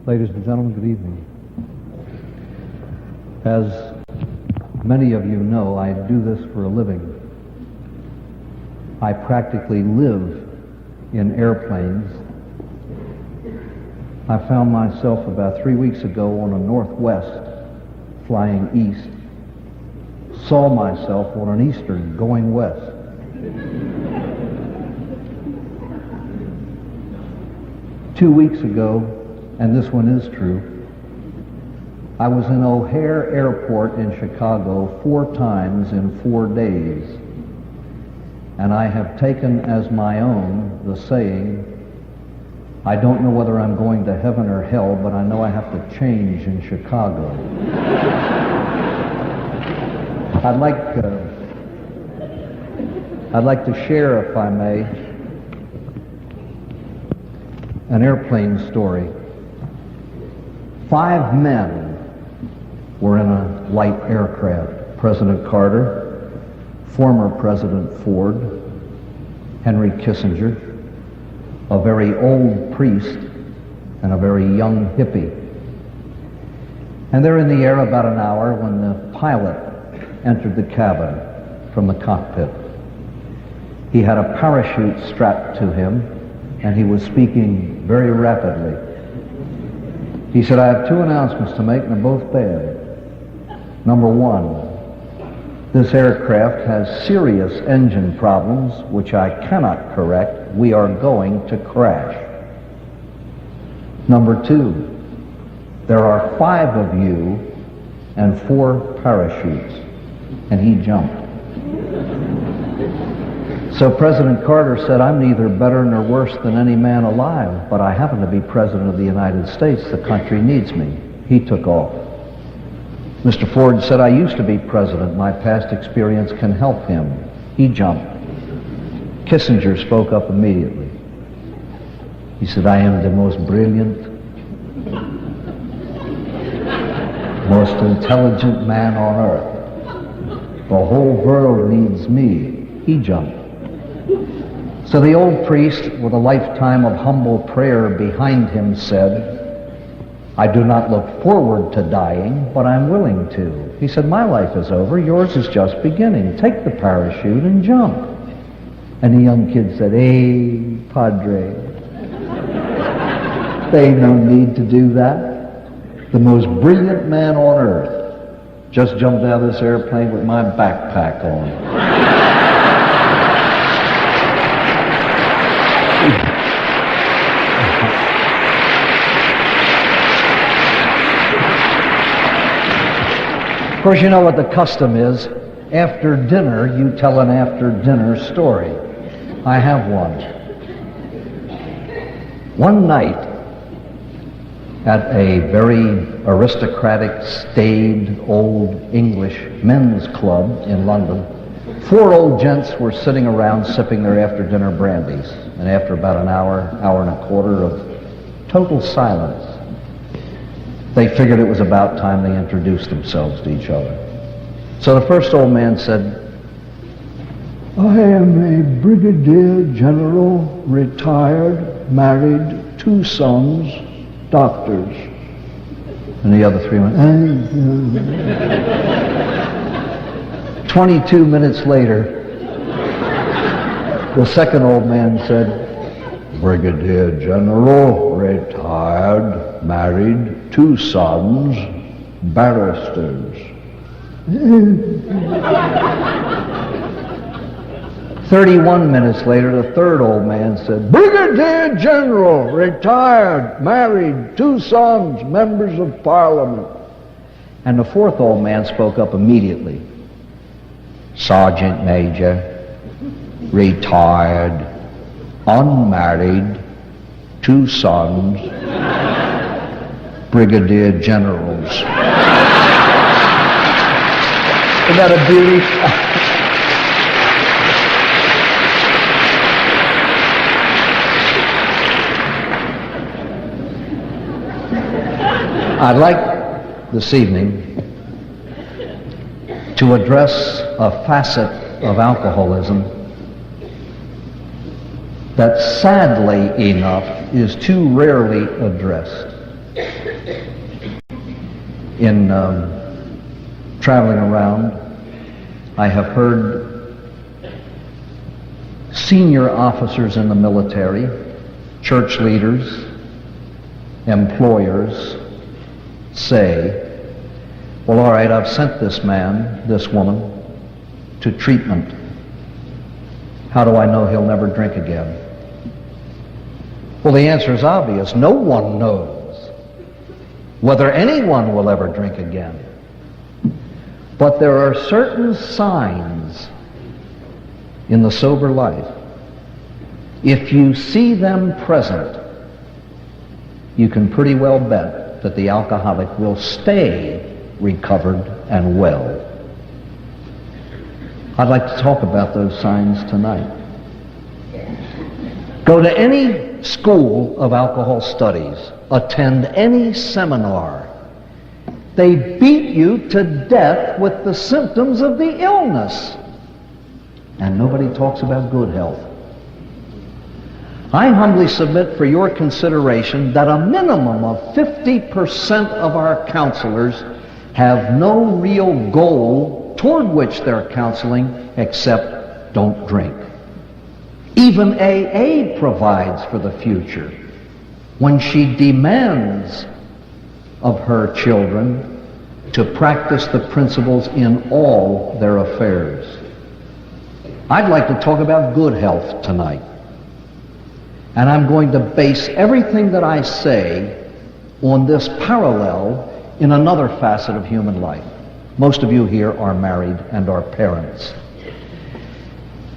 Ladies and gentlemen, good evening. As many of you know, I do this for a living. I practically live in airplanes. I found myself about 3 weeks ago on a Northwest flying east. Saw myself on an Eastern going west. Two weeks ago, and this one is true, I was in O'Hare Airport in Chicago 4 times in 4 days. And I have taken as my own the saying, I don't know whether I'm going to heaven or hell, but I know I have to change in Chicago. I'd like to share, if I may, an airplane story. 5 men were in a light aircraft. President Carter, former President Ford, Henry Kissinger, a very old priest, and a very young hippie. And they're in the air about an hour when the pilot entered the cabin from the cockpit. He had a parachute strapped to him, and he was speaking very rapidly. He said, I have 2 announcements to make, and they're both bad. Number 1, this aircraft has serious engine problems, which I cannot correct. We are going to crash. Number 2, there are 5 of you and 4 parachutes. And he jumped. So President Carter said, I'm neither better nor worse than any man alive, but I happen to be President of the United States. The country needs me. He took off. Mr. Ford said, I used to be president. My past experience can help him. He jumped. Kissinger spoke up immediately. He said, I am the most brilliant, most intelligent man on earth. The whole world needs me. He jumped. So the old priest, with a lifetime of humble prayer behind him, said, I do not look forward to dying, but I'm willing to. He said, my life is over, yours is just beginning. Take the parachute and jump. And the young kid said, hey, Padre, there ain't no need to do that. The most brilliant man on earth just jumped out of this airplane with my backpack on. Of course, you know what the custom is. After dinner, you tell an after-dinner story. I have one. One night, at a very aristocratic, staid, old English men's club in London, 4 old gents were sitting around sipping their after-dinner brandies. And after about an hour, hour and a quarter of total silence, they figured it was about time they introduced themselves to each other. So the first old man said, I am a brigadier general, retired, married, 2 sons, doctors. And the other 3 went, 22 minutes later, the second old man said, Brigadier General, retired, married, 2 sons, barristers. 31 minutes later, the third old man said, Brigadier General, retired, married, 2 sons, members of Parliament. And the fourth old man spoke up immediately. Sergeant Major, retired, unmarried, 2 sons, brigadier generals. Isn't that a beauty? I'd like this evening to address a facet of alcoholism that sadly enough is too rarely addressed. In traveling around, I have heard senior officers in the military, church leaders, employers say, well, all right, I've sent this man, this woman, to treatment. How do I know he'll never drink again? Well, the answer is obvious. No one knows whether anyone will ever drink again. But there are certain signs in the sober life. If you see them present, you can pretty well bet that the alcoholic will stay recovered and well. I'd like to talk about those signs tonight. Go to any school of alcohol studies, attend any seminar. They beat you to death with the symptoms of the illness. And nobody talks about good health. I humbly submit for your consideration that a minimum of 50% of our counselors have no real goal toward which they're counseling except don't drink. Even AA provides for the future when she demands of her children to practice the principles in all their affairs. I'd like to talk about good health tonight. And I'm going to base everything that I say on this parallel in another facet of human life. Most of you here are married and are parents.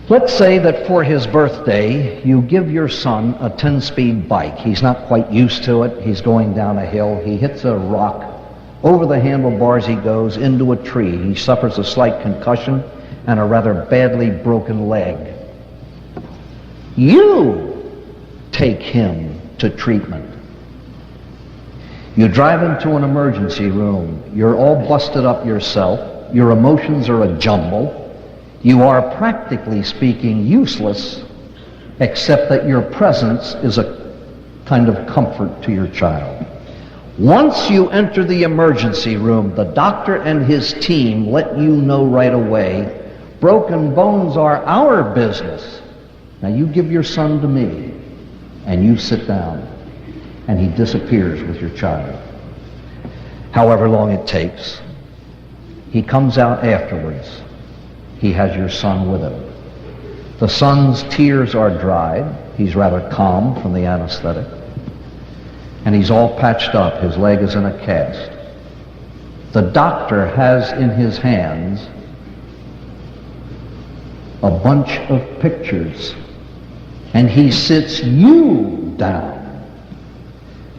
Let's say that for his birthday, you give your son a 10-speed bike. He's not quite used to it. He's going down a hill. He hits a rock. Over the handlebars he goes into a tree. He suffers a slight concussion and a rather badly broken leg. You take him to treatment. You drive him to an emergency room. You're all busted up yourself. Your emotions are a jumble. You are, practically speaking, useless, except that your presence is a kind of comfort to your child. Once you enter the emergency room, the doctor and his team let you know right away, broken bones are our business. Now you give your son to me, and you sit down. And he disappears with your child. However long it takes, he comes out afterwards. He has your son with him. The son's tears are dried. He's rather calm from the anesthetic. And he's all patched up. His leg is in a cast. The doctor has in his hands a bunch of pictures. And he sits you down.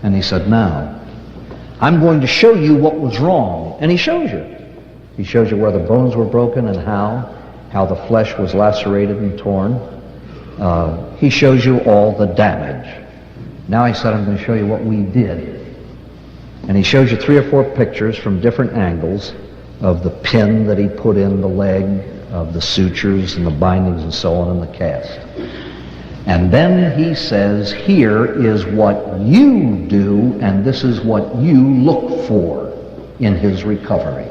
And he said, now, I'm going to show you what was wrong. And he shows you. He shows you where the bones were broken and how the flesh was lacerated and torn. He shows you all the damage. Now he said, I'm going to show you what we did. And he shows you 3 or 4 pictures from different angles of the pin that he put in the leg, of the sutures and the bindings and so on in the cast. And then he says, here is what you do, and this is what you look for in his recovery.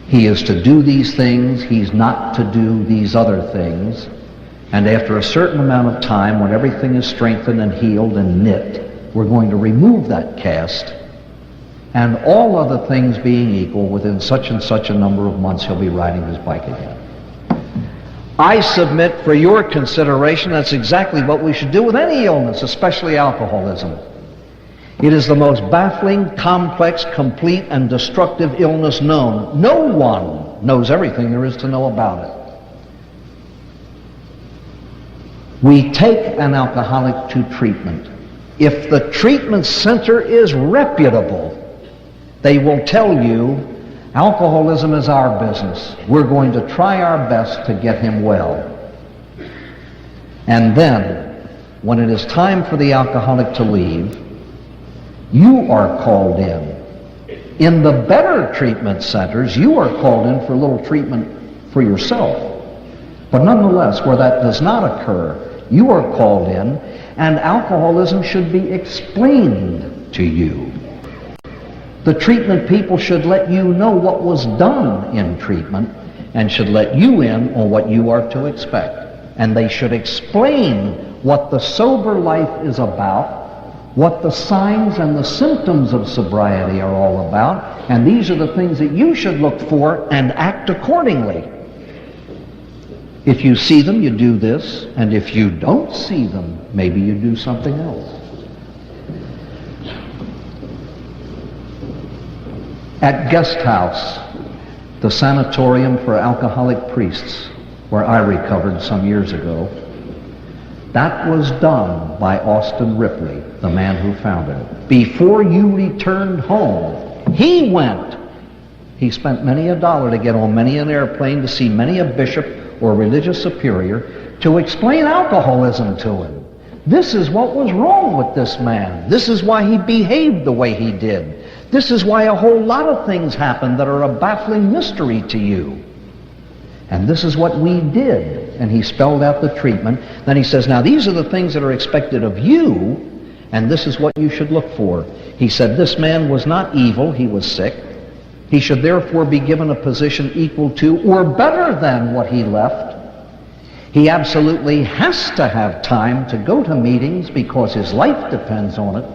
He is to do these things, he's not to do these other things. And after a certain amount of time, when everything is strengthened and healed and knit, we're going to remove that cast. And all other things being equal, within such and such a number of months, he'll be riding his bike again. I submit for your consideration that's exactly what we should do with any illness, especially alcoholism. It is the most baffling, complex, complete, and destructive illness known. No one knows everything there is to know about it. We take an alcoholic to treatment. If the treatment center is reputable, they will tell you, alcoholism is our business. We're going to try our best to get him well. And then, when it is time for the alcoholic to leave, you are called in. In the better treatment centers, you are called in for a little treatment for yourself. But nonetheless, where that does not occur, you are called in, and alcoholism should be explained to you. The treatment people should let you know what was done in treatment and should let you in on what you are to expect. And they should explain what the sober life is about, what the signs and the symptoms of sobriety are all about, and these are the things that you should look for and act accordingly. If you see them, you do this, and if you don't see them, maybe you do something else. At Guest House, the sanatorium for alcoholic priests, where I recovered some years ago, that was done by Austin Ripley, the man who founded it. Before you returned home, he went. He spent many a dollar to get on many an airplane to see many a bishop or religious superior to explain alcoholism to him. This is what was wrong with this man. This is why he behaved the way he did. This is why a whole lot of things happened that are a baffling mystery to you. And this is what we did. And he spelled out the treatment. Then he says, now these are the things that are expected of you, and this is what you should look for. He said, this man was not evil, he was sick. He should therefore be given a position equal to or better than what he left. He absolutely has to have time to go to meetings because his life depends on it.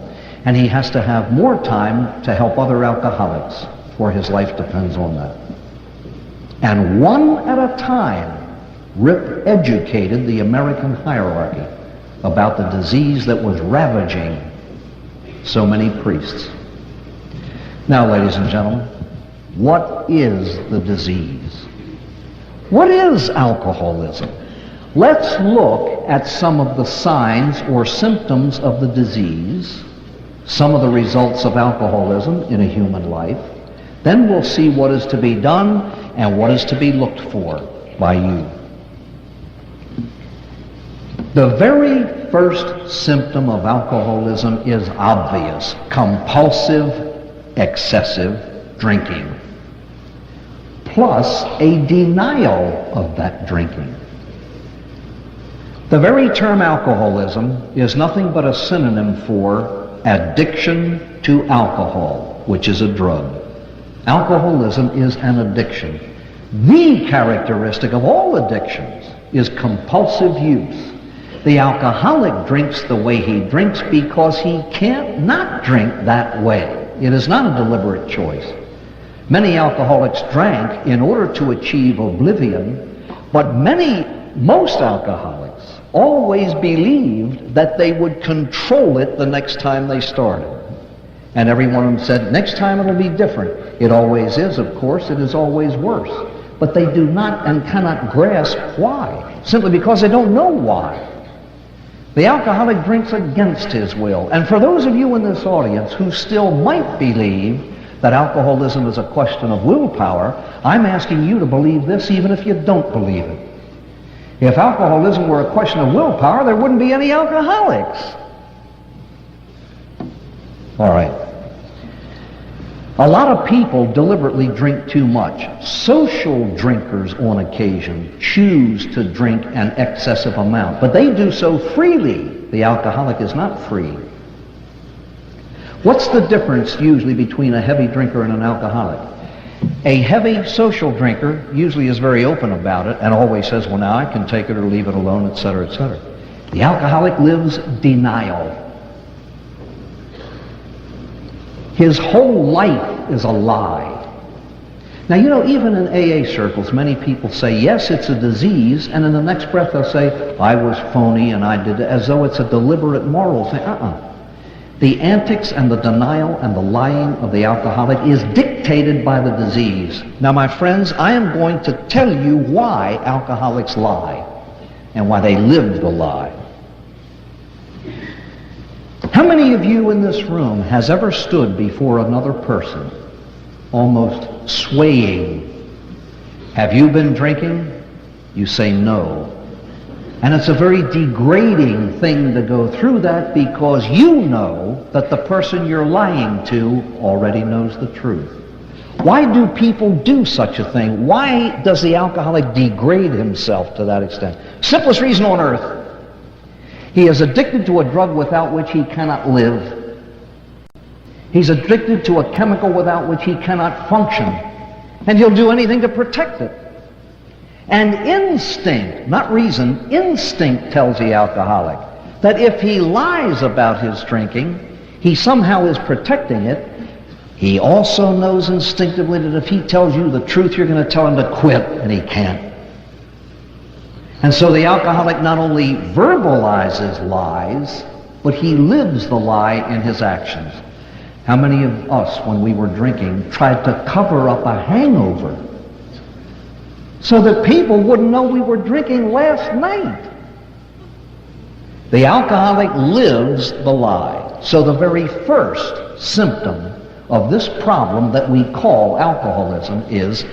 And he has to have more time to help other alcoholics, for his life depends on that. And one at a time, Rip educated the American hierarchy about the disease that was ravaging so many priests. Now, ladies and gentlemen, what is the disease? What is alcoholism? Let's look at some of the signs or symptoms of the disease, some of the results of alcoholism in a human life. Then we'll see what is to be done and what is to be looked for by you. The very first symptom of alcoholism is obvious: compulsive, excessive drinking, plus a denial of that drinking. The very term alcoholism is nothing but a synonym for addiction to alcohol, which is a drug. Alcoholism is an addiction. The characteristic of all addictions is compulsive use. The alcoholic drinks the way he drinks because he can't not drink that way. It is not a deliberate choice. Many alcoholics drank in order to achieve oblivion, but most alcoholics always believed that they would control it the next time they started. And every one of them said, next time it'll be different. It always is, of course. It is always worse. But they do not and cannot grasp why, simply because they don't know why. The alcoholic drinks against his will. And for those of you in this audience who still might believe that alcoholism is a question of willpower, I'm asking you to believe this even if you don't believe it. If alcoholism were a question of willpower, there wouldn't be any alcoholics. All right. A lot of people deliberately drink too much. Social drinkers on occasion choose to drink an excessive amount, but they do so freely. The alcoholic is not free. What's the difference usually between a heavy drinker and an alcoholic? A heavy social drinker usually is very open about it and always says, well, now I can take it or leave it alone, etc., etc. The alcoholic lives denial. His whole life is a lie. Now, you know, even in AA circles, many people say, yes, it's a disease, and in the next breath they'll say, I was phony and I did it, as though it's a deliberate moral thing. The antics and the denial and the lying of the alcoholic is dictated by the disease. Now, my friends, I am going to tell you why alcoholics lie and why they live the lie. How many of you in this room has ever stood before another person almost swaying? Have you been drinking? You say no. And it's a very degrading thing to go through that because you know that the person you're lying to already knows the truth. Why do people do such a thing? Why does the alcoholic degrade himself to that extent? Simplest reason on earth. He is addicted to a drug without which he cannot live. He's addicted to a chemical without which he cannot function. And he'll do anything to protect it. And instinct, not reason, instinct tells the alcoholic that if he lies about his drinking, he somehow is protecting it. He also knows instinctively that if he tells you the truth, you're going to tell him to quit, and he can't. And so the alcoholic not only verbalizes lies, but he lives the lie in his actions. How many of us, when we were drinking, tried to cover up a hangover so that people wouldn't know we were drinking last night? The alcoholic lives the lie. So the very first symptom of this problem that we call alcoholism is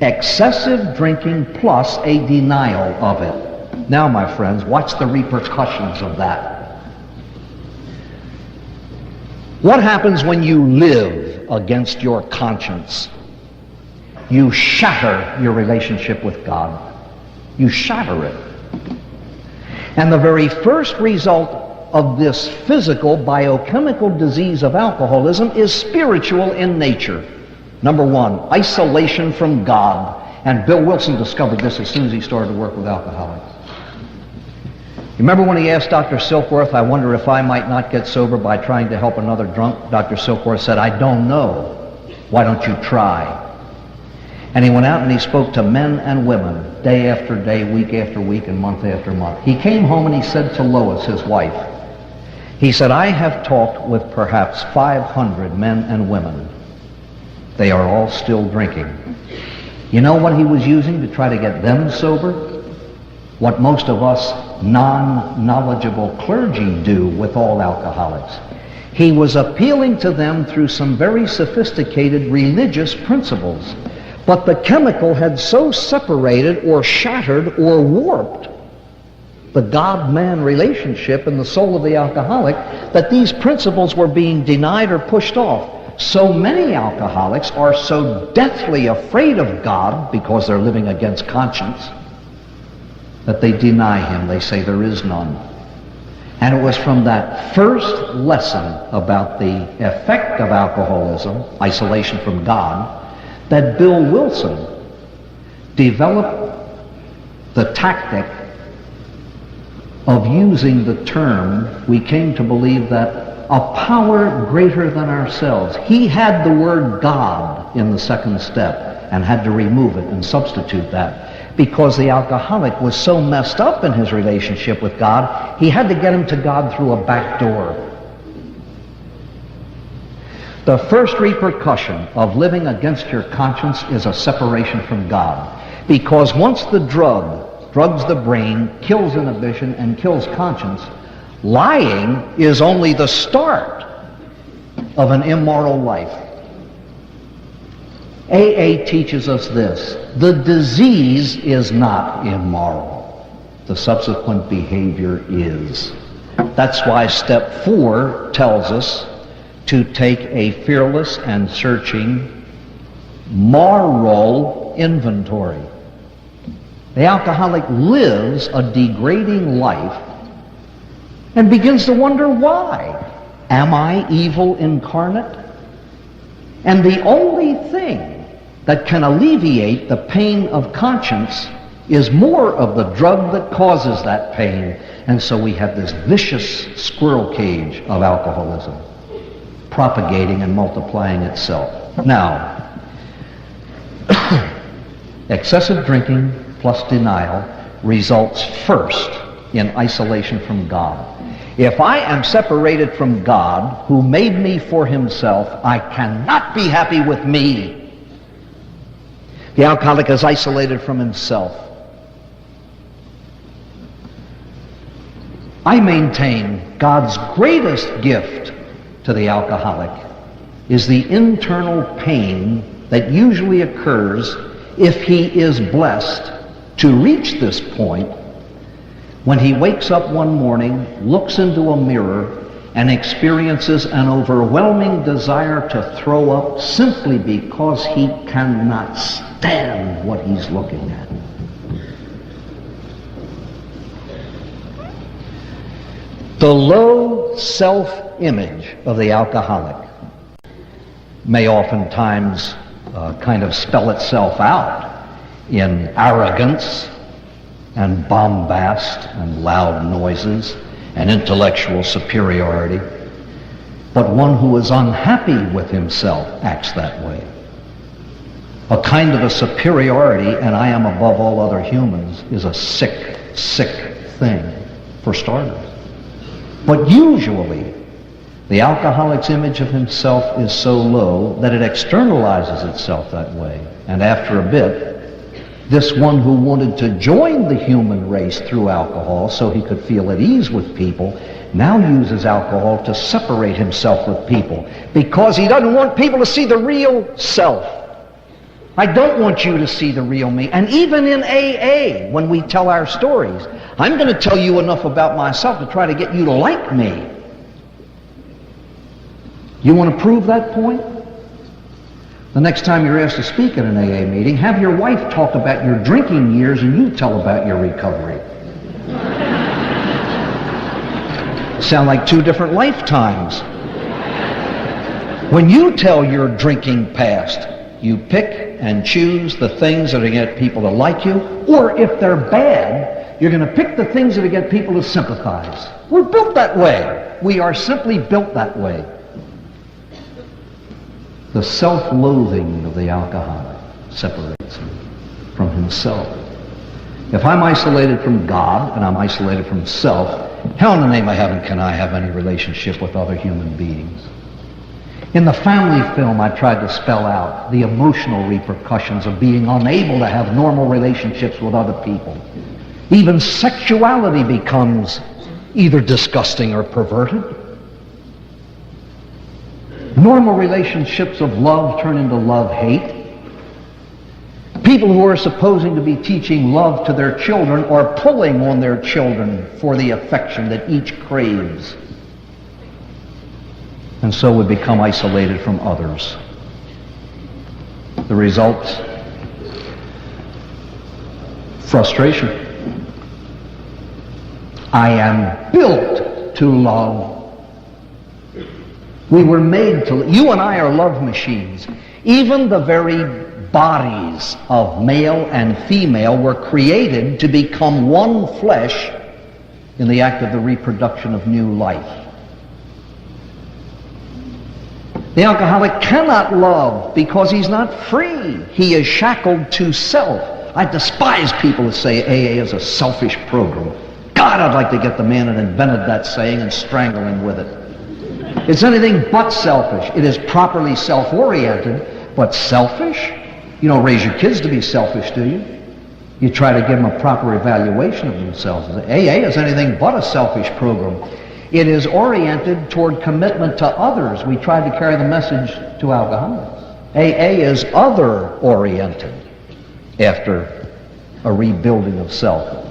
excessive drinking plus a denial of it. Now, my friends, watch the repercussions of that. What happens when you live against your conscience? You shatter your relationship with God. You shatter it. And the very first result of this physical biochemical disease of alcoholism is spiritual in nature. Number one, isolation from God. And Bill Wilson discovered this as soon as he started to work with alcoholics. You remember when he asked Dr. Silkworth, I wonder if I might not get sober by trying to help another drunk? Dr. Silkworth said, I don't know. Why don't you try? And he went out and he spoke to men and women, day after day, week after week, and month after month. He came home and he said to Lois, his wife, he said, I have talked with perhaps 500 men and women. They are all still drinking. You know what he was using to try to get them sober? What most of us non-knowledgeable clergy do with all alcoholics. He was appealing to them through some very sophisticated religious principles. But the chemical had so separated or shattered or warped the God-man relationship in the soul of the alcoholic that these principles were being denied or pushed off. So many alcoholics are so deathly afraid of God because they're living against conscience that they deny him. They say there is none. And it was from that first lesson about the effect of alcoholism, isolation from God, that Bill Wilson developed the tactic of using the term, we came to believe that a power greater than ourselves. He had the word God in the second step and had to remove it and substitute that. Because the alcoholic was so messed up in his relationship with God, he had to get him to God through a back door. The first repercussion of living against your conscience is a separation from God. Because once the drugs the brain, kills inhibition, and kills conscience, lying is only the start of an immoral life. AA teaches us this: the disease is not immoral. The subsequent behavior is. That's why step 4 tells us to take a fearless and searching moral inventory. The alcoholic lives a degrading life and begins to wonder why. Am I evil incarnate? And the only thing that can alleviate the pain of conscience is more of the drug that causes that pain. And so we have this vicious squirrel cage of alcoholism, propagating and multiplying itself. Now, excessive drinking plus denial results first in isolation from God. If I am separated from God, who made me for himself, I cannot be happy with me. The alcoholic is isolated from himself. I maintain God's greatest gift to the alcoholic is the internal pain that usually occurs if he is blessed to reach this point when he wakes up one morning, looks into a mirror, and experiences an overwhelming desire to throw up simply because he cannot stand what he's looking at. The low self-image of the alcoholic may oftentimes kind of spell itself out in arrogance and bombast and loud noises and intellectual superiority. But one who is unhappy with himself acts that way. A kind of a superiority, and I am above all other humans, is a sick, sick thing, for starters. But usually, the alcoholic's image of himself is so low that it externalizes itself that way. And after a bit, this one who wanted to join the human race through alcohol so he could feel at ease with people now uses alcohol to separate himself with people because he doesn't want people to see the real self. I don't want you to see the real me. And even in AA, when we tell our stories, I'm going to tell you enough about myself to try to get you to like me. You want to prove that point? The next time you're asked to speak at an AA meeting, have your wife talk about your drinking years and you tell about your recovery. Sound like two different lifetimes. When you tell your drinking past, you pick and choose the things that are going to get people to like you, or if they're bad, you're going to pick the things that are going to get people to sympathize. We're built that way. We are simply built that way. The self-loathing of the alcoholic separates him from himself. If I'm isolated from God and I'm isolated from self, how in the name of heaven can I have any relationship with other human beings? In the family film, I tried to spell out the emotional repercussions of being unable to have normal relationships with other people. Even sexuality becomes either disgusting or perverted. Normal relationships of love turn into love-hate. People who are supposing to be teaching love to their children are pulling on their children for the affection that each craves. And so we become isolated from others. The result? Frustration. I am built to love. We were made to, you and I are love machines. Even the very bodies of male and female were created to become one flesh in the act of the reproduction of new life. The alcoholic cannot love because he's not free. He is shackled to self. I despise people who say AA is a selfish program. God, I'd like to get the man that invented that saying and strangle him with it. It's anything but selfish. It is properly self-oriented, but selfish? You don't raise your kids to be selfish, do you? You try to give them a proper evaluation of themselves. AA is anything but a selfish program. It is oriented toward commitment to others. We tried to carry the message to alcoholics. AA is other-oriented after a rebuilding of self.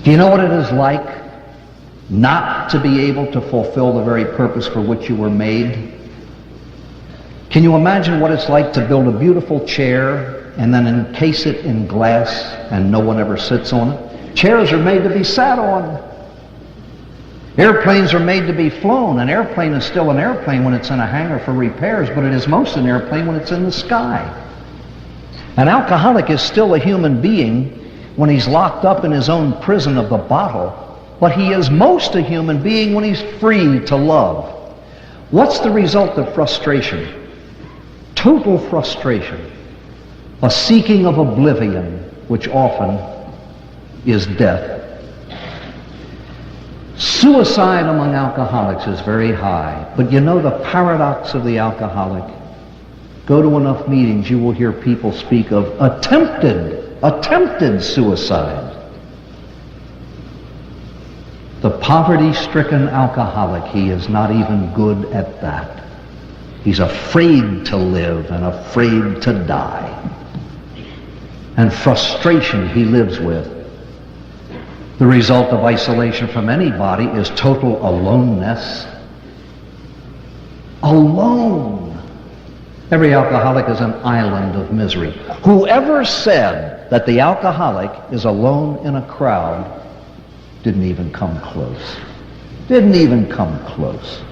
Do you know what it is like not to be able to fulfill the very purpose for which you were made? Can you imagine what it's like to build a beautiful chair and then encase it in glass and no one ever sits on it? Chairs are made to be sat on. Airplanes are made to be flown. An airplane is still an airplane when it's in a hangar for repairs, but it is most an airplane when it's in the sky. An alcoholic is still a human being when he's locked up in his own prison of the bottle, but he is most a human being when he's free to love. What's the result of frustration? Total frustration. A seeking of oblivion, which often is death. Suicide among alcoholics is very high, but you know the paradox of the alcoholic? Go to enough meetings, you will hear people speak of attempted suicide. The poverty-stricken alcoholic, he is not even good at that. He's afraid to live and afraid to die. And frustration he lives with. The result of isolation from anybody is total aloneness. Alone. Every alcoholic is an island of misery. Whoever said that the alcoholic is alone in a crowd didn't even come close. Didn't even come close.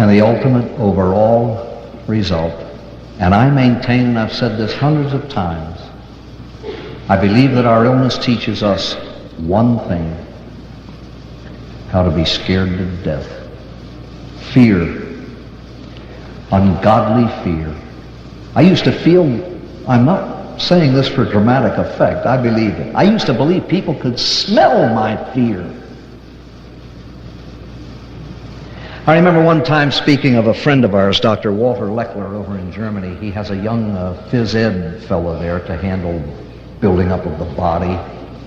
And the ultimate overall result, and I maintain, and I've said this hundreds of times, I believe that our illness teaches us one thing: how to be scared to death. Fear. Ungodly fear. I used to feel, I'm not saying this for dramatic effect, I believe it. I used to believe people could smell my fear. I remember one time speaking of a friend of ours, Dr. Walter Leckler, over in Germany. He has a young phys ed fellow there to handle building up of the body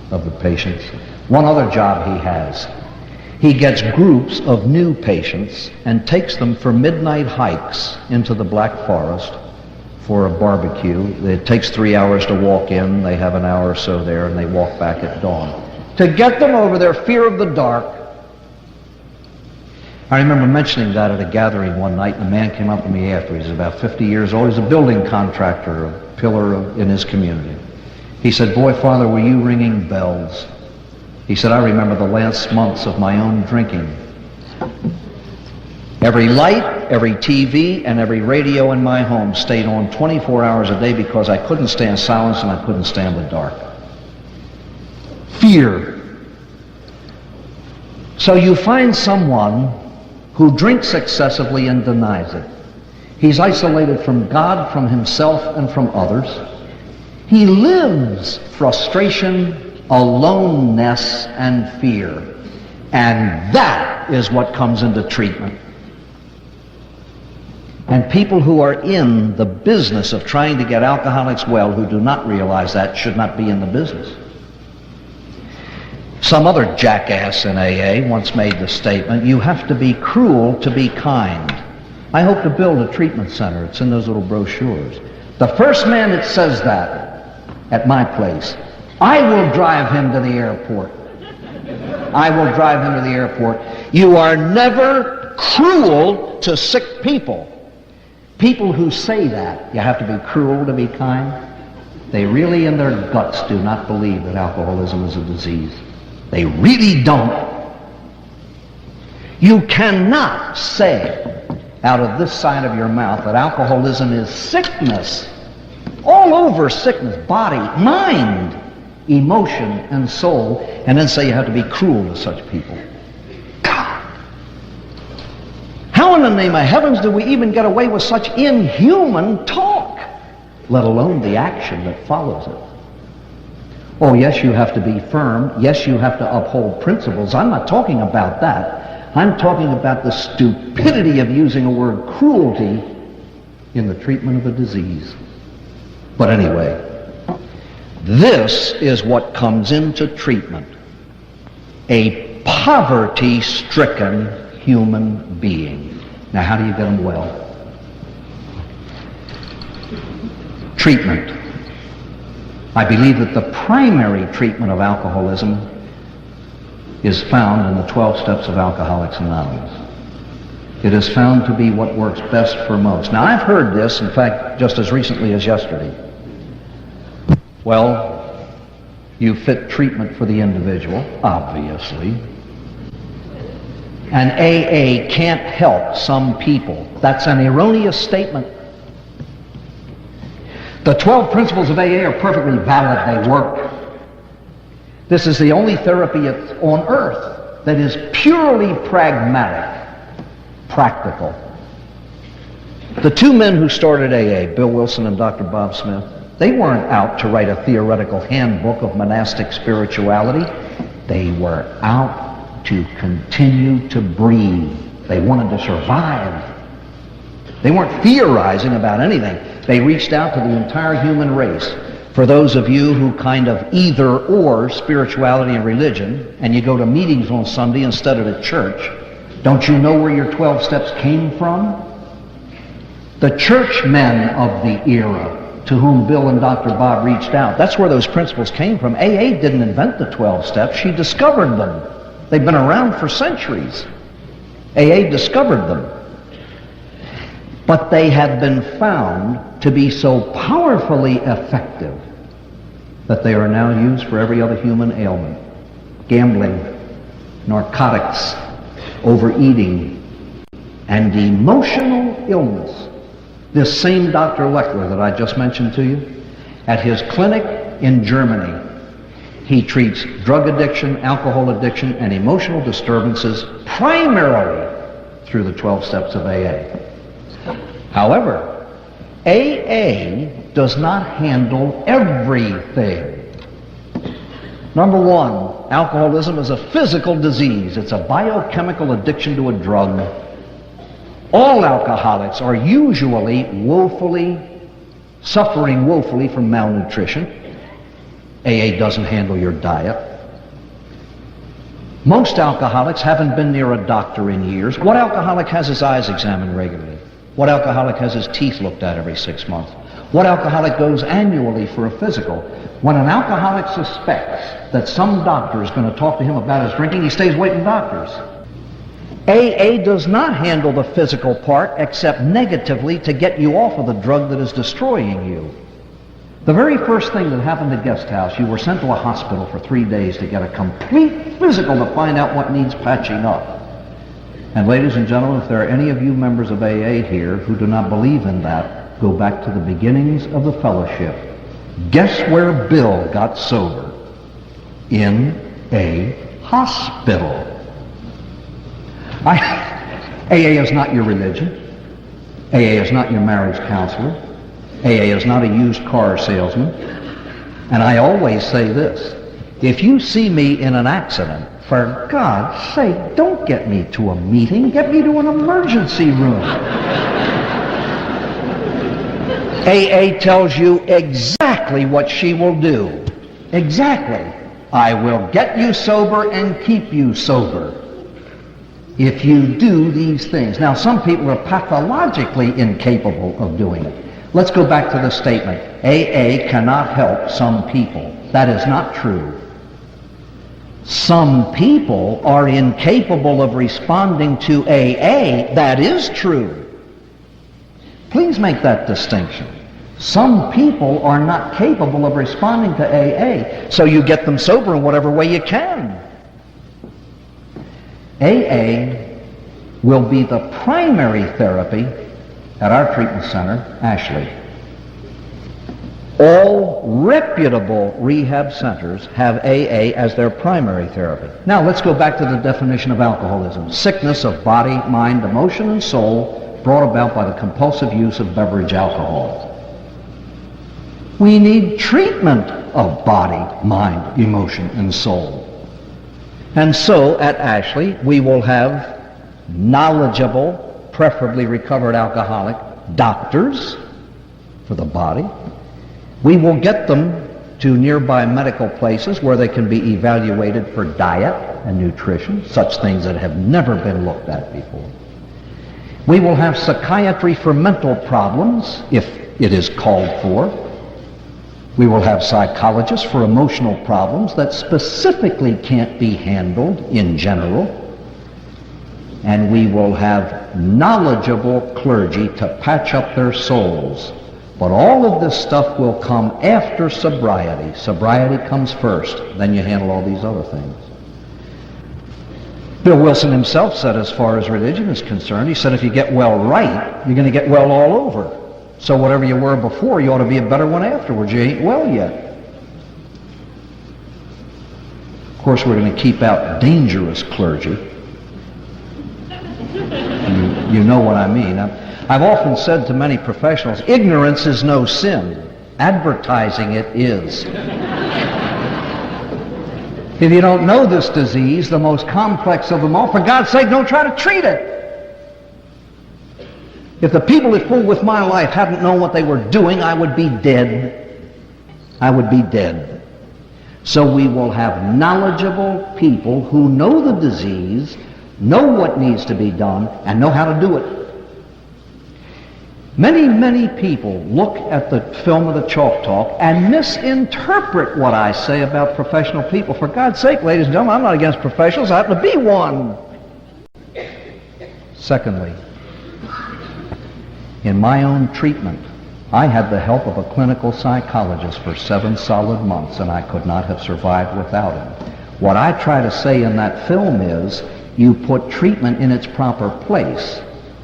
of the patients. One other job he has: he gets groups of new patients and takes them for midnight hikes into the Black Forest for a barbecue. It takes 3 hours to walk in, they have an hour or so there, and they walk back at dawn. To get them over their fear of the dark. I remember mentioning that at a gathering one night, and a man came up to me after. He's about 50 years old. He's a building contractor, a pillar in his community. He said, "Boy, Father, were you ringing bells?" He said, "I remember the last months of my own drinking. Every light, every TV, and every radio in my home stayed on 24 hours a day because I couldn't stand silence and I couldn't stand the dark." Fear. So you find someone who drinks excessively and denies it. He's isolated from God, from himself, and from others. He lives frustration, aloneness, and fear. And that is what comes into treatment. And people who are in the business of trying to get alcoholics well, who do not realize that, should not be in the business. Some other jackass in AA once made the statement, "You have to be cruel to be kind." I hope to build a treatment center. It's in those little brochures. The first man that says that at my place, I will drive him to the airport. I will drive him to the airport. You are never cruel to sick people. People who say that, you have to be cruel to be kind, they really in their guts do not believe that alcoholism is a disease. They really don't. You cannot say out of this side of your mouth that alcoholism is sickness. All over sickness, body, mind, emotion, and soul, and then say you have to be cruel to such people. God! How in the name of heavens do we even get away with such inhuman talk, let alone the action that follows it? Oh, yes, you have to be firm. Yes, you have to uphold principles. I'm not talking about that. I'm talking about the stupidity of using a word cruelty in the treatment of a disease. But anyway, this is what comes into treatment. A poverty-stricken human being. Now, how do you get them well? Treatment. I believe that the primary treatment of alcoholism is found in the 12 steps of Alcoholics Anonymous. It is found to be what works best for most. Now, I've heard this, in fact, just as recently as yesterday. Well, you fit treatment for the individual, obviously. And AA can't help some people. That's an erroneous statement. The 12 principles of AA are perfectly valid. They work. This is the only therapy on earth that is purely pragmatic, practical. The two men who started AA, Bill Wilson and Dr. Bob Smith, they weren't out to write a theoretical handbook of monastic spirituality. They were out to continue to breathe. They wanted to survive. They weren't theorizing about anything. They reached out to the entire human race. For those of you who kind of either or spirituality and religion, and you go to meetings on Sunday instead of to church, don't you know where your 12 steps came from? The churchmen of the era to whom Bill and Dr. Bob reached out. That's where those principles came from. AA didn't invent the 12 steps. She discovered them. They've been around for centuries. AA discovered them. But they have been found to be so powerfully effective that they are now used for every other human ailment. Gambling, narcotics, overeating, and emotional illness. This same Dr. Lechler that I just mentioned to you, at his clinic in Germany, he treats drug addiction, alcohol addiction, and emotional disturbances primarily through the 12 steps of AA. However, AA does not handle everything. Number one, alcoholism is a physical disease. It's a biochemical addiction to a drug. All alcoholics are usually suffering woefully from malnutrition. AA doesn't handle your diet. Most alcoholics haven't been near a doctor in years. What alcoholic has his eyes examined regularly? What alcoholic has his teeth looked at every 6 months? What alcoholic goes annually for a physical? When an alcoholic suspects that some doctor is going to talk to him about his drinking, he stays away from doctors. AA does not handle the physical part except negatively to get you off of the drug that is destroying you. The very first thing that happened at Guest House, you were sent to a hospital for 3 days to get a complete physical to find out what needs patching up. And ladies and gentlemen, if there are any of you members of AA here who do not believe in that, go back to the beginnings of the fellowship. Guess where Bill got sober? In a hospital. AA is not your religion. AA is not your marriage counselor. AA is not a used car salesman. And I always say this, if you see me in an accident, for God's sake, don't get me to a meeting, get me to an emergency room. AA tells you exactly what she will do. Exactly. I will get you sober and keep you sober if you do these things. Now, some people are pathologically incapable of doing it. Let's go back to the statement. AA cannot help some people. That is not true. Some people are incapable of responding to AA. That is true. Please make that distinction. Some people are not capable of responding to AA, so you get them sober in whatever way you can. AA will be the primary therapy at our treatment center, Ashley. All reputable rehab centers have AA as their primary therapy. Now let's go back to the definition of alcoholism. Sickness of body, mind, emotion, and soul brought about by the compulsive use of beverage alcohol. We need treatment of body, mind, emotion, and soul. And so at Ashley, we will have knowledgeable, preferably recovered alcoholic doctors for the body. We will get them to nearby medical places where they can be evaluated for diet and nutrition, such things that have never been looked at before. We will have psychiatry for mental problems, if it is called for. We will have psychologists for emotional problems that specifically can't be handled in general. And we will have knowledgeable clergy to patch up their souls. But all of this stuff will come after sobriety. Sobriety comes first, then you handle all these other things. Bill Wilson himself said, as far as religion is concerned, he said if you get well right, you're going to get well all over. So whatever you were before, you ought to be a better one afterwards. You ain't well yet. Of course, we're going to keep out dangerous clergy. You know what I mean. I've often said to many professionals, ignorance is no sin. Advertising it is. If you don't know this disease, the most complex of them all, for God's sake, don't try to treat it. If the people that fooled with my life hadn't known what they were doing, I would be dead. I would be dead. So we will have knowledgeable people who know the disease, know what needs to be done, and know how to do it. Many, many people look at the film of the Chalk Talk and misinterpret what I say about professional people. For God's sake, ladies and gentlemen, I'm not against professionals. I happen to be one. Secondly, in my own treatment, I had the help of a clinical psychologist for 7 solid months, and I could not have survived without him. What I try to say in that film is, you put treatment in its proper place.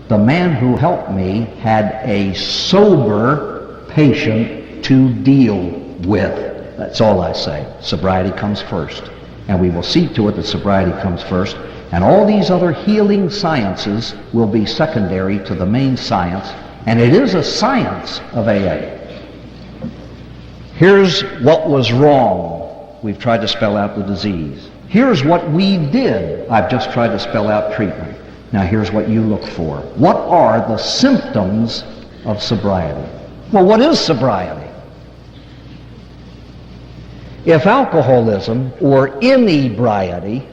The man who helped me had a sober patient to deal with. That's all I say. Sobriety comes first. And we will see to it that sobriety comes first. And all these other healing sciences will be secondary to the main science. And it is a science of AA. Here's what was wrong. We've tried to spell out the disease. Here's what we did. I've just tried to spell out treatment. Now here's what you look for. What are the symptoms of sobriety? Well, what is sobriety? If alcoholism or inebriety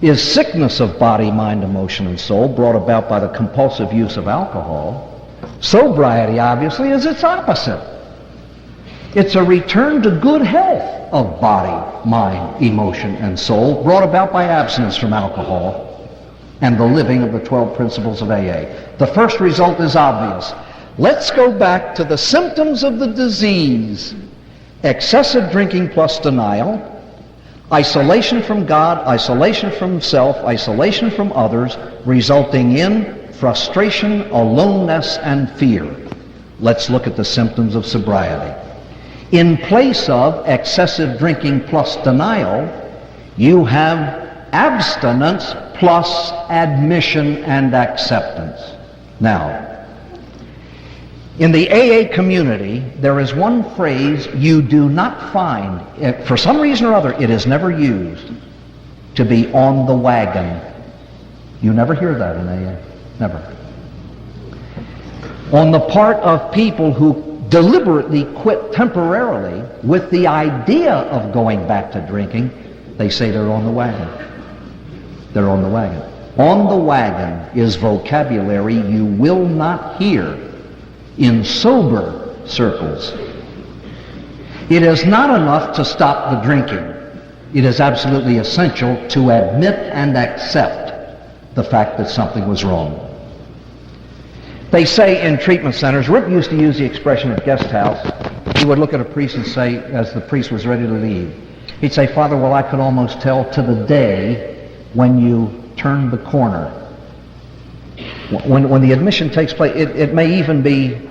is sickness of body, mind, emotion, and soul brought about by the compulsive use of alcohol, sobriety obviously is its opposite. It's a return to good health of body, mind, emotion, and soul brought about by abstinence from alcohol and the living of the 12 principles of AA. The first result is obvious. Let's go back to the symptoms of the disease. Excessive drinking plus denial, isolation from God, isolation from self, isolation from others, resulting in frustration, aloneness, and fear. Let's look at the symptoms of sobriety. In place of excessive drinking plus denial, you have abstinence plus admission and acceptance. Now, in the AA community, there is one phrase you do not find. For some reason or other, it is never used, to be on the wagon. You never hear that in AA. Never. On the part of people who deliberately quit temporarily with the idea of going back to drinking, they say they're on the wagon. They're on the wagon. On the wagon is vocabulary you will not hear in sober circles. It is not enough to stop the drinking. It is absolutely essential to admit and accept the fact that something was wrong. They say in treatment centers, Rip used to use the expression at guest house, he would look at a priest and say, as the priest was ready to leave, he'd say, Father, well, I could almost tell to the day when you turned the corner. When the admission takes place, it may even be,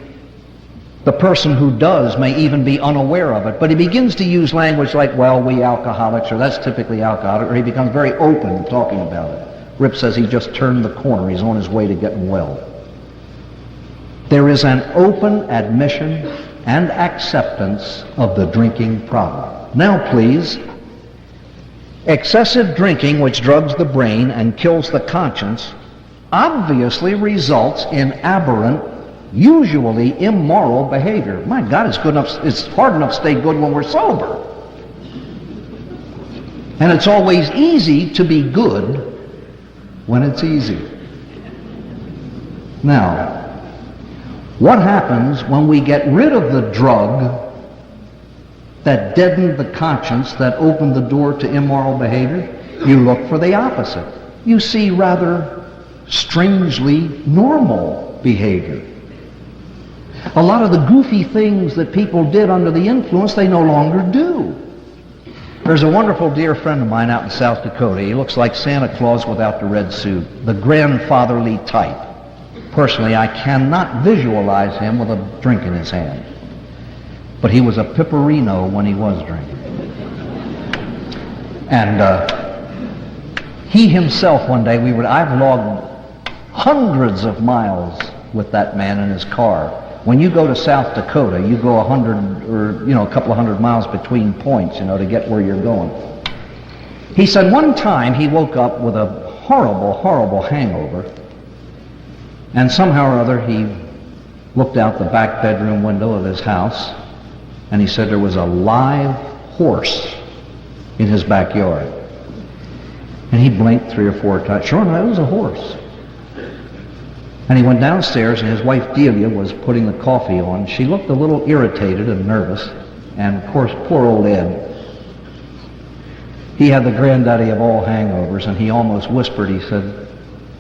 the person who does may even be unaware of it, but he begins to use language like, well, we alcoholics, or that's typically alcoholic, or he becomes very open talking about it. Rip says he just turned the corner, he's on his way to getting well. There is an open admission and acceptance of the drinking problem. Now, please, excessive drinking, which drugs the brain and kills the conscience, obviously results in aberrant, usually immoral behavior. My God, it's hard enough to stay good when we're sober. And it's always easy to be good when it's easy. Now, what happens when we get rid of the drug that deadened the conscience, that opened the door to immoral behavior? You look for the opposite. You see rather strangely normal behavior. A lot of the goofy things that people did under the influence, they no longer do. There's a wonderful dear friend of mine out in South Dakota. He looks like Santa Claus without the red suit, the grandfatherly type. Personally, I cannot visualize him with a drink in his hand. But he was a piperino when he was drinking. And he himself one day, I've logged hundreds of miles with that man in his car. When you go to South Dakota, you go 100 or a couple of hundred miles between points, to get where you're going. He said one time he woke up with a horrible, horrible hangover. And somehow or other he looked out the back bedroom window of his house and he said there was a live horse in his backyard. And he blinked 3 or 4 times. Sure enough, it was a horse. And he went downstairs and his wife Delia was putting the coffee on. She looked a little irritated and nervous. And of course, poor old Ed, he had the granddaddy of all hangovers, and he almost whispered, he said,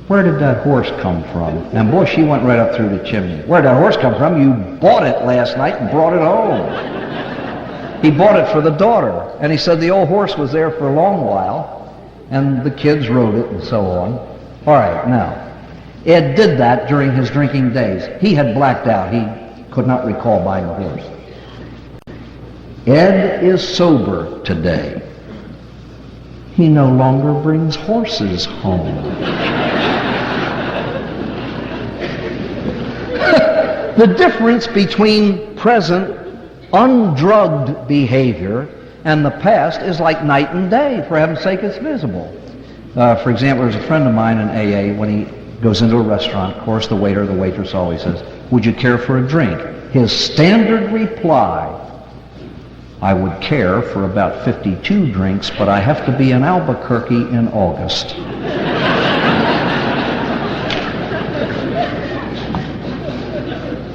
where did that horse come from? And boy, she went right up through the chimney. Where did that horse come from? You bought it last night and brought it home. He bought it for the daughter. And he said the old horse was there for a long while, and the kids rode it and so on. All right, now, Ed did that during his drinking days. He had blacked out. He could not recall buying a horse. Ed is sober today. He no longer brings horses home. The difference between present undrugged behavior and the past is like night and day. For heaven's sake, it's visible. For example, there's a friend of mine in AA. When he goes into a restaurant, of course, the waiter or the waitress always says, "Would you care for a drink?" His standard reply, "I would care for about 52 drinks, but I have to be in Albuquerque in August."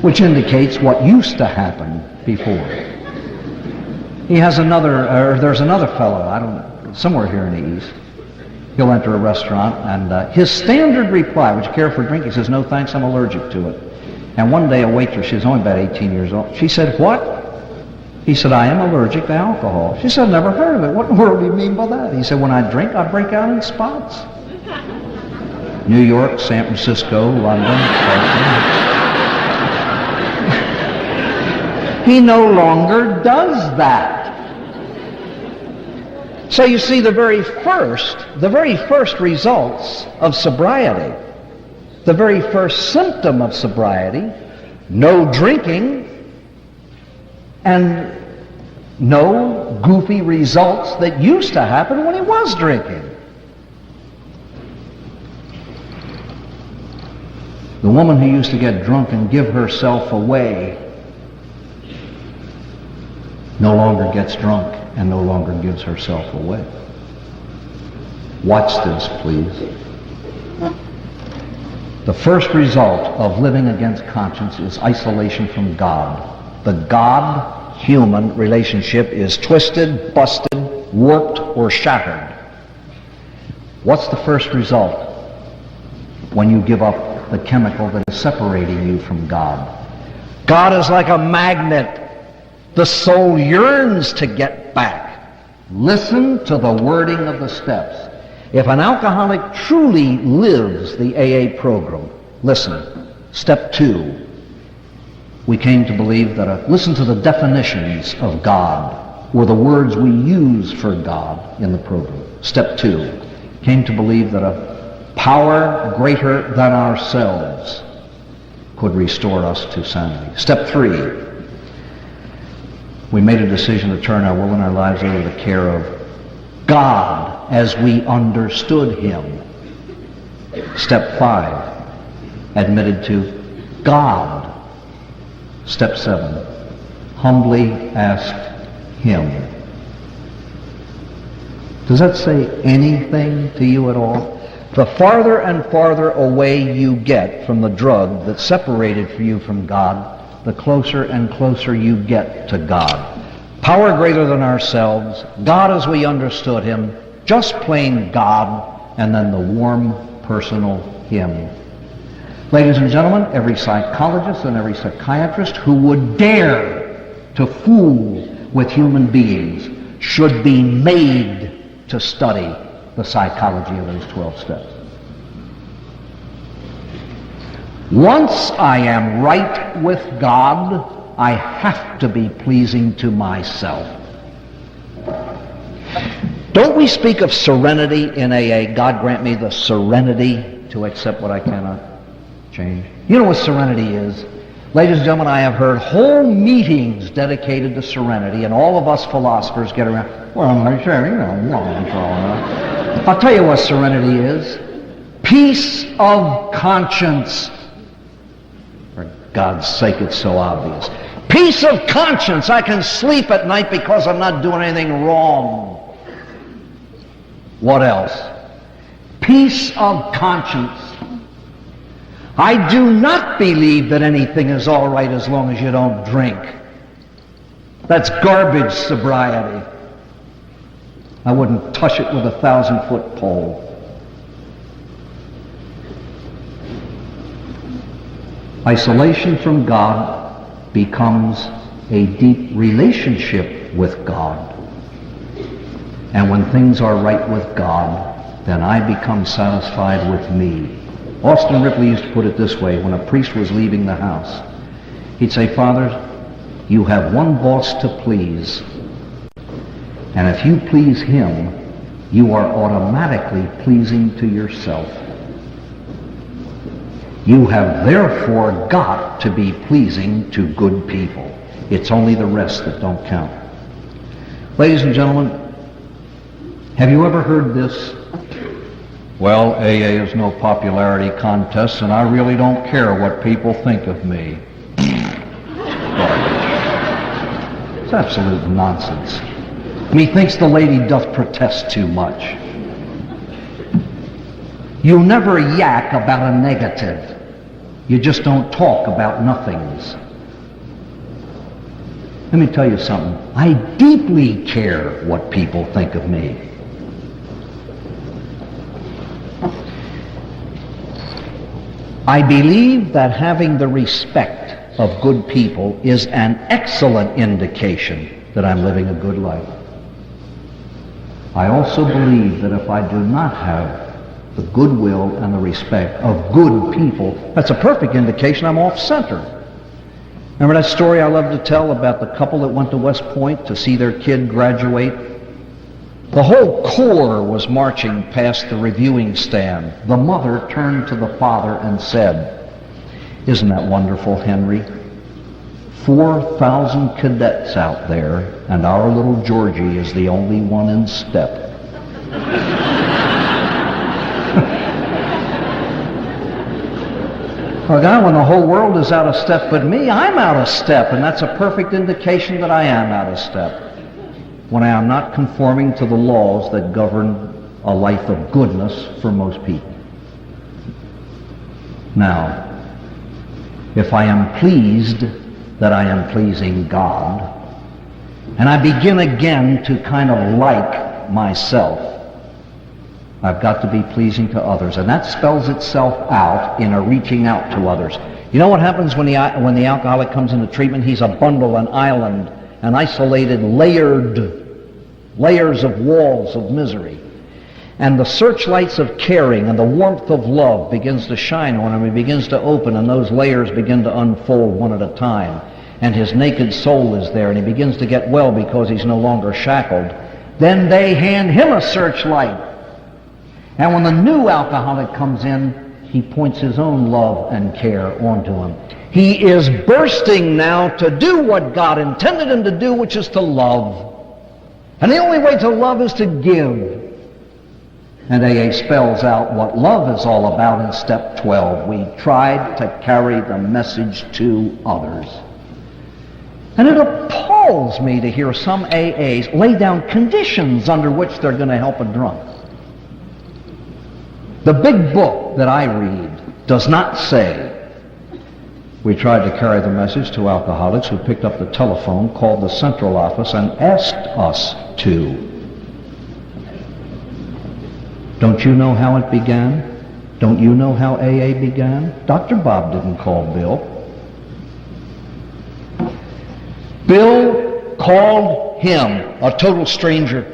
Which indicates what used to happen before. He has there's another fellow, somewhere here in the East. He'll enter a restaurant, and his standard reply, "Would you care for a drink?" He says, "No thanks, I'm allergic to it." And one day a waitress, she was only about 18 years old, she said, "What?" He said, "I am allergic to alcohol." She said, "Never heard of it. What in the world do you mean by that?" He said, "When I drink, I break out in spots." New York, San Francisco, London. He no longer does that. So you see, the very first results of sobriety, the very first symptom of sobriety, no drinking and no goofy results that used to happen when he was drinking. The woman who used to get drunk and give herself away no longer gets drunk and no longer gives herself away. Watch this, please. The first result of living against conscience is isolation from God. The God-human relationship is twisted, busted, warped, or shattered. What's the first result when you give up the chemical that is separating you from God? God is like a magnet. The soul yearns to get back. Listen to the wording of the steps. If an alcoholic truly lives the AA program, listen. Step 2. We came to believe that listen to the definitions of God, or the words we use for God in the program. Step 2. Came to believe that a power greater than ourselves could restore us to sanity. Step 3. We made a decision to turn our will and our lives over to the care of God as we understood Him. Step 5, admitted to God. Step 7, humbly asked Him. Does that say anything to you at all? The farther and farther away you get from the drug that separated you from God, the closer and closer you get to God. Power greater than ourselves, God as we understood Him, just plain God, and then the warm, personal Him. Ladies and gentlemen, every psychologist and every psychiatrist who would dare to fool with human beings should be made to study the psychology of those 12 steps. Once I am right with God, I have to be pleasing to myself. Don't we speak of serenity in AA? God grant me the serenity to accept what I cannot change. You know what serenity is? Ladies and gentlemen, I have heard whole meetings dedicated to serenity, and all of us philosophers get around, well, I'm sure, you know, I'll tell you what serenity is. Peace of conscience. For God's sake, it's so obvious. Peace of conscience. I can sleep at night because I'm not doing anything wrong. What else? Peace of conscience. I do not believe that anything is all right as long as you don't drink. That's garbage sobriety. I wouldn't touch it with a 1,000-foot pole. Isolation from God becomes a deep relationship with God. And when things are right with God, then I become satisfied with me. Austin Ripley used to put it this way when a priest was leaving the house. He'd say, "Father, you have one boss to please, and if you please him, you are automatically pleasing to yourself. You have therefore got to be pleasing to good people. It's only the rest that don't count." Ladies and gentlemen, have you ever heard this? "Well, AA is no popularity contest, and I really don't care what people think of me." It's absolute nonsense. Methinks the lady doth protest too much. You never yak about a negative. You just don't talk about nothings. Let me tell you something. I deeply care what people think of me. I believe that having the respect of good people is an excellent indication that I'm living a good life. I also believe that if I do not have the goodwill and the respect of good people, that's a perfect indication I'm off center. Remember that story I love to tell about the couple that went to West Point to see their kid graduate? The whole corps was marching past the reviewing stand. The mother turned to the father and said, "Isn't that wonderful, Henry? 4,000 cadets out there, and our little Georgie is the only one in step." Well, God, when the whole world is out of step but me, I'm out of step, and that's a perfect indication that I am out of step. When I am not conforming to the laws that govern a life of goodness for most people. Now, if I am pleased that I am pleasing God, and I begin again to kind of like myself, I've got to be pleasing to others, and that spells itself out in a reaching out to others. You know what happens when the alcoholic comes into treatment? He's a bundle, an island, an isolated, layers of walls of misery. And the searchlights of caring and the warmth of love begins to shine on him. He begins to open, and those layers begin to unfold one at a time. And his naked soul is there, and he begins to get well because he's no longer shackled. Then they hand him a searchlight. And when the new alcoholic comes in, he points his own love and care onto him. He is bursting now to do what God intended him to do, which is to love. And the only way to love is to give. And AA spells out what love is all about in step 12. We tried to carry the message to others. And it appalls me to hear some AAs lay down conditions under which they're going to help a drunk. The big book that I read does not say, we tried to carry the message to alcoholics who picked up the telephone, called the central office, and asked us to. Don't you know how it began? Don't you know how AA began? Dr. Bob didn't call Bill. Bill called him, a total stranger.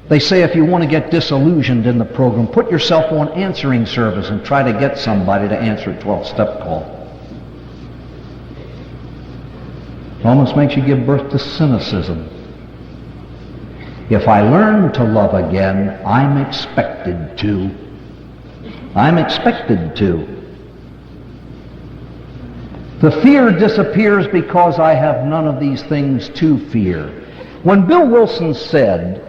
They say if you want to get disillusioned in the program, put yourself on answering service and try to get somebody to answer a 12-step call. It almost makes you give birth to cynicism. If I learn to love again, I'm expected to. I'm expected to. The fear disappears because I have none of these things to fear. When Bill Wilson said,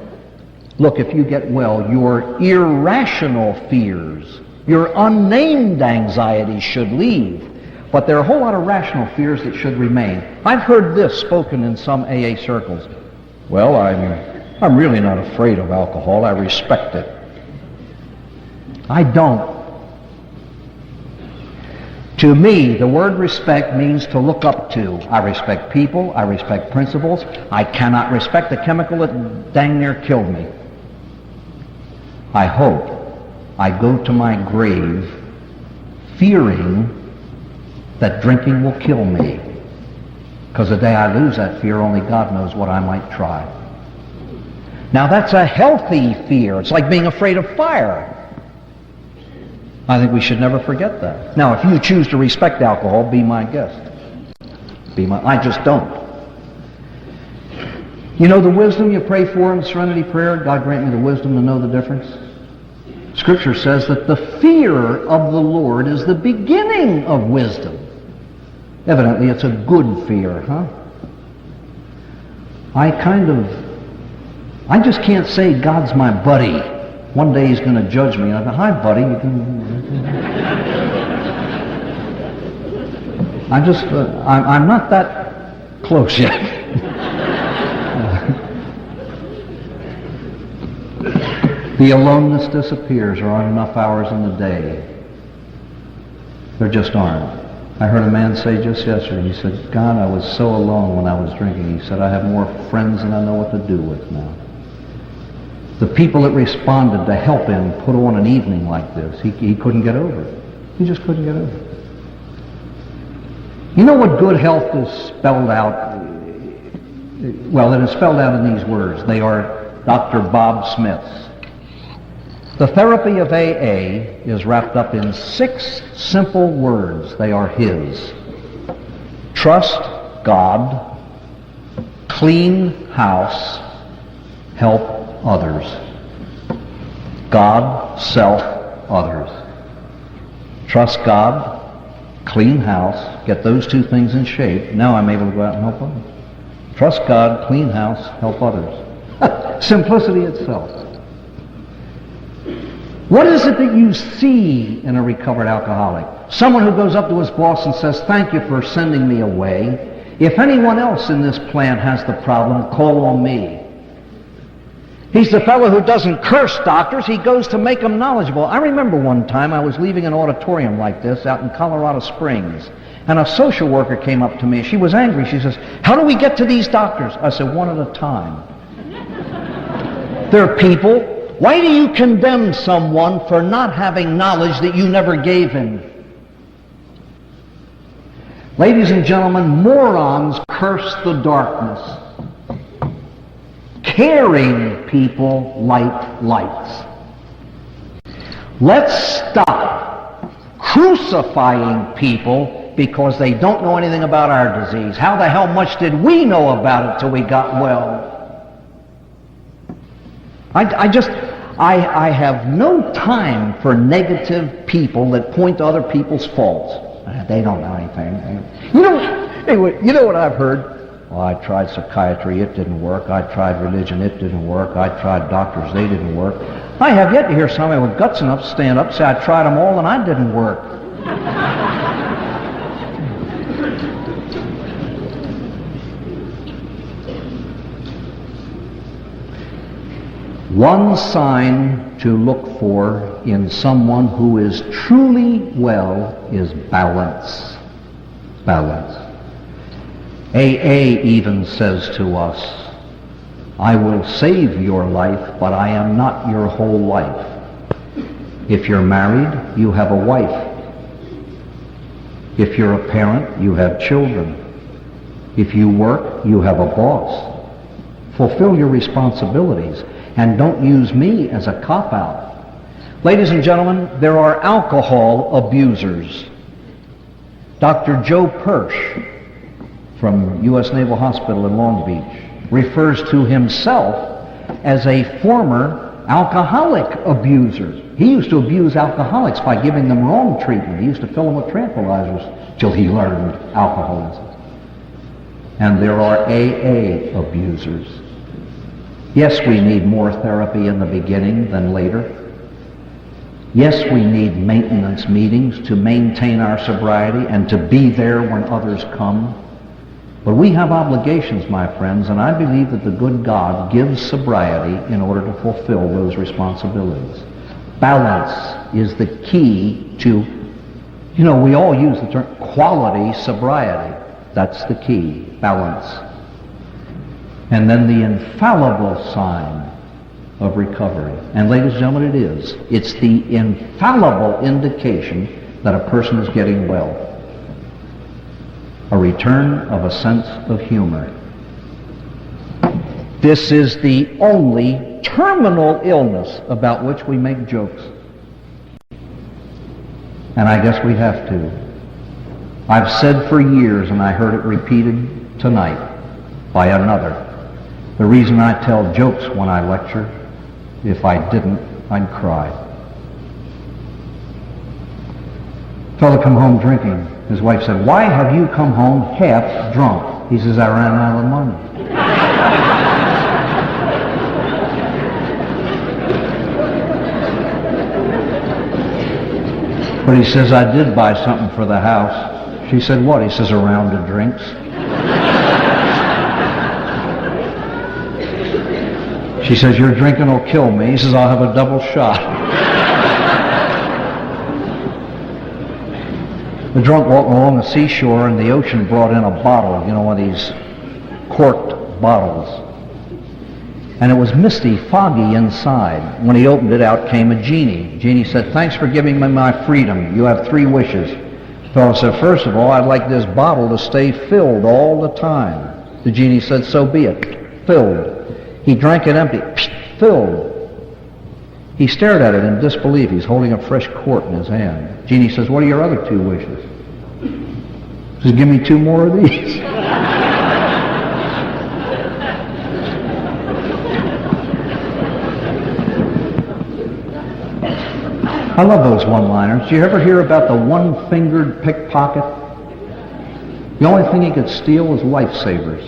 look, if you get well, your irrational fears, your unnamed anxieties should leave. But there are a whole lot of rational fears that should remain. I've heard this spoken in some AA circles. Well, I'm really not afraid of alcohol. I respect it. I don't. To me, the word respect means to look up to. I respect people. I respect principles. I cannot respect the chemical that dang near killed me. I hope I go to my grave fearing that drinking will kill me. Because the day I lose that fear, only God knows what I might try. Now that's a healthy fear. It's like being afraid of fire. I think we should never forget that. Now, if you choose to respect alcohol, be my guest. I just don't. You know the wisdom you pray for in Serenity Prayer? God grant me the wisdom to know the difference. Scripture says that the fear of the Lord is the beginning of wisdom. Evidently, it's a good fear, huh? I just can't say God's my buddy. One day He's going to judge me. And I go, hi, buddy. You can... I'm not that close yet. The aloneness disappears. There aren't enough hours in the day. There just aren't. I heard a man say just yesterday, he said, God, I was so alone when I was drinking. He said, I have more friends than I know what to do with now. The people that responded to help him put on an evening like this, he couldn't get over it. He just couldn't get over it. You know what good health is spelled out? Well, it is spelled out in these words. They are Dr. Bob Smith's. The therapy of AA is wrapped up in 6 simple words. They are his. Trust God, clean house, help others. God, self, others. Trust God, clean house, get those 2 things in shape. Now I'm able to go out and help others. Trust God, clean house, help others. Simplicity itself. What is it that you see in a recovered alcoholic? Someone who goes up to his boss and says, thank you for sending me away. If anyone else in this plant has the problem, call on me. He's the fellow who doesn't curse doctors. He goes to make them knowledgeable. I remember one time I was leaving an auditorium like this out in Colorado Springs, and a social worker came up to me. She was angry. She says, how do we get to these doctors? I said, one at a time. They're people. Why do you condemn someone for not having knowledge that you never gave him? Ladies and gentlemen, morons curse the darkness. Caring people light lights. Let's stop crucifying people because they don't know anything about our disease. How the hell much did we know about it till we got well? I have no time for negative people that point to other people's faults. They don't know anything. You know what I've heard? Well, I tried psychiatry, it didn't work. I tried religion, it didn't work. I tried doctors, they didn't work. I have yet to hear somebody with guts enough to stand up and say, I tried them all and I didn't work. One sign to look for in someone who is truly well is balance. Balance. AA even says to us, I will save your life, but I am not your whole life. If you're married, you have a wife. If you're a parent, you have children. If you work, you have a boss. Fulfill your responsibilities. And don't use me as a cop-out. Ladies and gentlemen, there are alcohol abusers. Dr. Joe Persh from U.S. Naval Hospital in Long Beach refers to himself as a former alcoholic abuser. He used to abuse alcoholics by giving them wrong treatment. He used to fill them with tranquilizers till he learned alcoholism. And there are AA abusers. Yes, we need more therapy in the beginning than later. Yes, we need maintenance meetings to maintain our sobriety and to be there when others come. But we have obligations, my friends, and I believe that the good God gives sobriety in order to fulfill those responsibilities. Balance is the key to, we all use the term quality sobriety. That's the key, balance. And then the infallible sign of recovery. And ladies and gentlemen, it is. It's the infallible indication that a person is getting well. A return of a sense of humor. This is the only terminal illness about which we make jokes. And I guess we have to. I've said for years, and I heard it repeated tonight by another, the reason I tell jokes when I lecture, if I didn't, I'd cry. Fellow come home drinking. His wife said, "Why have you come home half drunk?" He says, "I ran out of money." But he says, "I did buy something for the house." She said, "What?" He says, "A round of drinks." She says, "Your drinking will kill me." He says, "I'll have a double shot." The drunk walking along the seashore, and the ocean brought in a bottle, one of these corked bottles. And it was misty, foggy inside. When he opened it, out came a genie. Genie said, "Thanks for giving me my freedom. You have 3 wishes." The fellow said, "First of all, I'd like this bottle to stay filled all the time." The genie said, "So be it. Filled." He drank it empty. Filled. He stared at it in disbelief. He's holding a fresh quart in his hand. Genie says, "What are your other 2 wishes?" He says, "Give me 2 more of these." I love those one-liners. Do you ever hear about the one-fingered pickpocket? The only thing he could steal was lifesavers.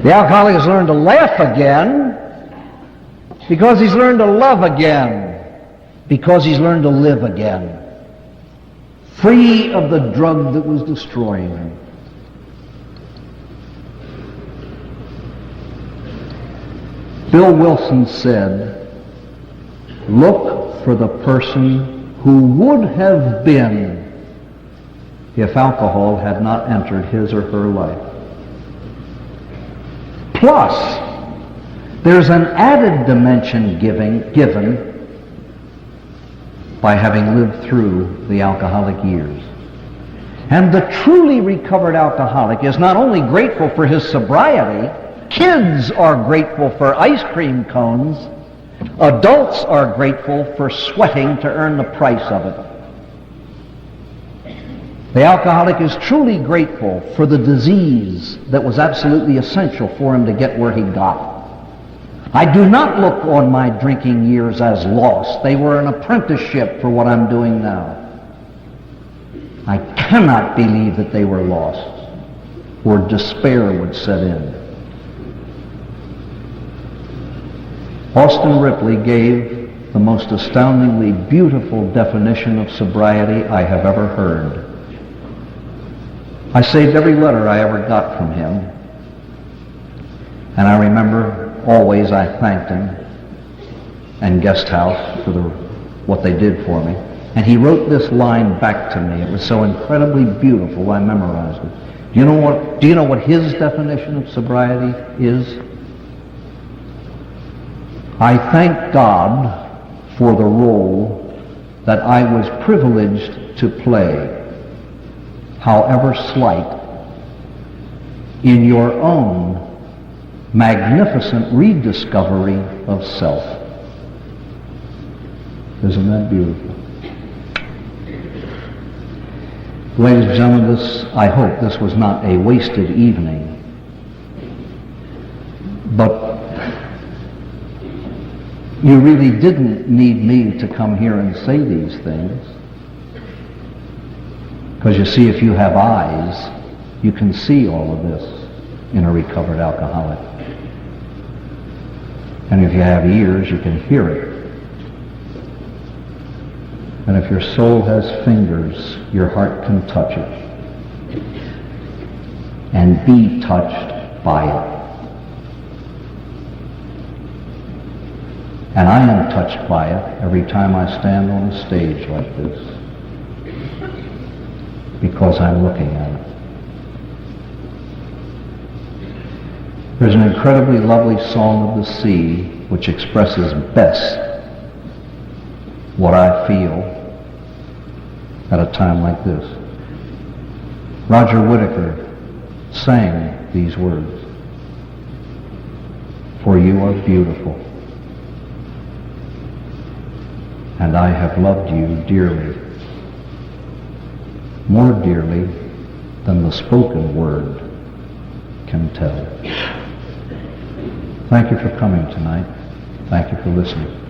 The alcoholic has learned to laugh again because he's learned to love again, because he's learned to live again, free of the drug that was destroying him. Bill Wilson said, "Look for the person who would have been if alcohol had not entered his or her life." Plus, there's an added dimension given by having lived through the alcoholic years. And the truly recovered alcoholic is not only grateful for his sobriety. Kids are grateful for ice cream cones. Adults are grateful for sweating to earn the price of it. The alcoholic is truly grateful for the disease that was absolutely essential for him to get where he got. I do not look on my drinking years as lost. They were an apprenticeship for what I'm doing now. I cannot believe that they were lost, or despair would set in. Austin Ripley gave the most astoundingly beautiful definition of sobriety I have ever heard. I saved every letter I ever got from him, and I remember always I thanked him and Guest House for what they did for me. And he wrote this line back to me. It was so incredibly beautiful I memorized it. Do you know what his definition of sobriety is? "I thank God for the role that I was privileged to play, however slight, in your own magnificent rediscovery of self." Isn't that beautiful? Ladies and gentlemen, I hope this was not a wasted evening, but you really didn't need me to come here and say these things. Because you see, if you have eyes, you can see all of this in a recovered alcoholic. And if you have ears, you can hear it. And if your soul has fingers, your heart can touch it and be touched by it. And I am touched by it every time I stand on a stage like this, because I'm looking at it. There's an incredibly lovely song of the sea which expresses best what I feel at a time like this. Roger Whittaker sang these words. For you are beautiful, and I have loved you dearly, more dearly than the spoken word can tell. Thank you for coming tonight. Thank you for listening.